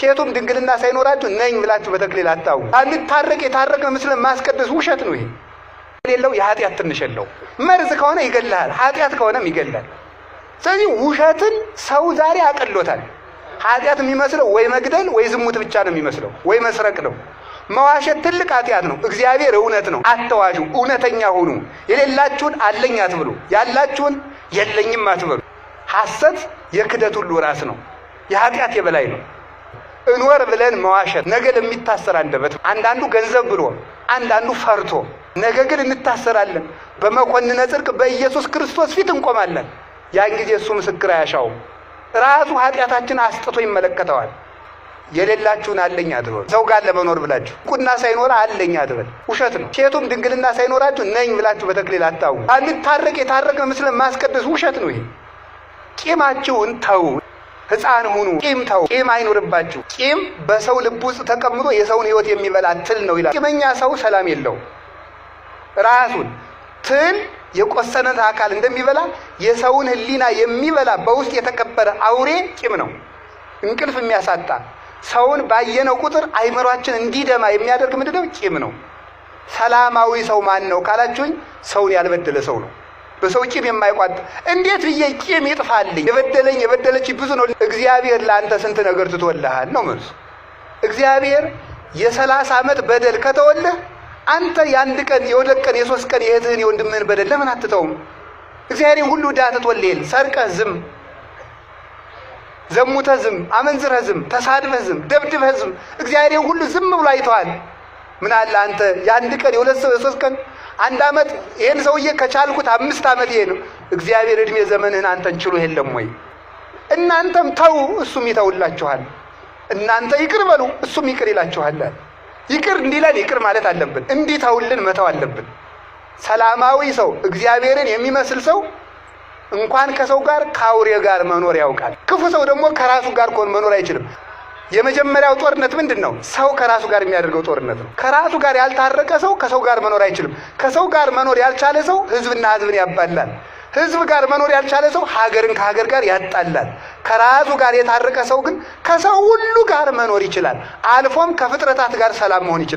ሴቱም ድንግልና ሳይኖራችሁ ነኝ ብላችሁ በተክሊል አታው አንታረቅ የታረቀ መስለን ማስቀደስ ውሸት ነው። ይሄ የሌለው የኃጢአት ትንሽ የለው። መርዝ ከሆነ ይገላል፣ ኃጢአት ከሆነም ይገላል። ስለዚህ ውሸትን ሰው ዛሬ አቀሎታል። ኃጢአት የሚመስለው ወይ መግደል ወይ ዝሙት ብቻ ነው የሚመስለው፣ ወይ መስረቅ ነው። መዋሸት ትልቅ ኃጢአት ነው። እግዚአብሔር እውነት ነው። አትዋሹ፣ እውነተኛ ሁኑ። የሌላችሁን አለኝ አትብሉ፣ ያላችሁን የለኝም አትበሉ። ሐሰት የክደት ሁሉ ራስ ነው፣ የኃጢአት የበላይ ነው። እንወር ብለን መዋሸት ነገ ለሚታሰር አንደበት፣ አንዳንዱ ገንዘብ ብሎ አንዳንዱ ፈርቶ፣ ነገ ግን እንታሰራለን። በመኮንነ ጽድቅ በኢየሱስ ክርስቶስ ፊት እንቆማለን። ያን ጊዜ እሱ ምስክር አያሻውም። ራሱ ኃጢአታችን አስጥቶ ይመለከተዋል። የሌላችሁን አለኝ አትበሉ። ሰው ጋር ለመኖር ብላችሁ ቁና ሳይኖር አለኝ አትበል፣ ውሸት ነው። ሴቱም ድንግልና ሳይኖራችሁ ነኝ ብላችሁ በተክሊል አታው አንታረቅ የታረቀ መስለን ማስቀደስ ውሸት ነው። ይሄ ቂማችሁን ተው፣ ሕፃን ሁኑ፣ ቂም ተው፣ ቂም አይኖርባችሁ። ቂም በሰው ልብ ውስጥ ተቀምጦ የሰውን ሕይወት የሚበላ ትል ነው ይላል። ቂመኛ ሰው ሰላም የለው። ራሱን ትል የቆሰነት አካል እንደሚበላ የሰውን ሕሊና የሚበላ በውስጥ የተቀበረ አውሬ ቂም ነው። እንቅልፍ የሚያሳጣ ሰውን ባየነው ቁጥር አይምሯችን እንዲደማ የሚያደርግ ምንድነው? ቂም ነው። ሰላማዊ ሰው ማን ነው ካላችሁኝ፣ ሰውን ያልበደለ ሰው ነው። በሰው ቂም የማይቋጥ እንዴት ብዬ ቂም ይጥፋልኝ? የበደለኝ የበደለች ብዙ ነው። እግዚአብሔር ለአንተ ስንት ነገር ትተወልሃል ነው መልሱ። እግዚአብሔር የ30 ዓመት በደል ከተወልህ አንተ የአንድ ቀን የሁለት ቀን የሶስት ቀን የእህትህን የወንድምህን በደል ለምን አትተውም? እግዚአብሔር ሁሉ ዕዳ ትተወልሃል። ሰርቀህ ዝም፣ ዘሙተህ ዝም፣ አመንዝረህ ዝም፣ ተሳድበህ ዝም፣ ደብድበህ ዝም፣ እግዚአብሔር ሁሉ ዝም ብሎ አይተዋል። ምን አለ አንተ የአንድ ቀን የሁለት ሰው የሶስት ቀን አንድ ዓመት ይሄን ሰውዬ ከቻልኩት 5 ዓመት ይሄ ነው። እግዚአብሔር እድሜ ዘመንህን አንተን ችሎ የለም ወይ? እናንተም ተው እሱም ይተውላችኋል። እናንተ ይቅር በሉ እሱም ይቅር ይላችኋል። ይቅር እንዲለን ይቅር ማለት አለብን፣ እንዲተውልን መተው አለብን። ሰላማዊ ሰው እግዚአብሔርን የሚመስል ሰው እንኳን ከሰው ጋር ከአውሬ ጋር መኖር ያውቃል። ክፉ ሰው ደግሞ ከራሱ ጋር መኖር አይችልም። የመጀመሪያው ጦርነት ምንድን ነው? ሰው ከራሱ ጋር የሚያደርገው ጦርነት ነው። ከራሱ ጋር ያልታረቀ ሰው ከሰው ጋር መኖር አይችልም። ከሰው ጋር መኖር ያልቻለ ሰው ሕዝብና ሕዝብን ያባላል። ሕዝብ ጋር መኖር ያልቻለ ሰው ሀገርን ከሀገር ጋር ያጣላል። ከራሱ ጋር የታረቀ ሰው ግን ከሰው ሁሉ ጋር መኖር ይችላል። አልፎም ከፍጥረታት ጋር ሰላም መሆን ይችላል።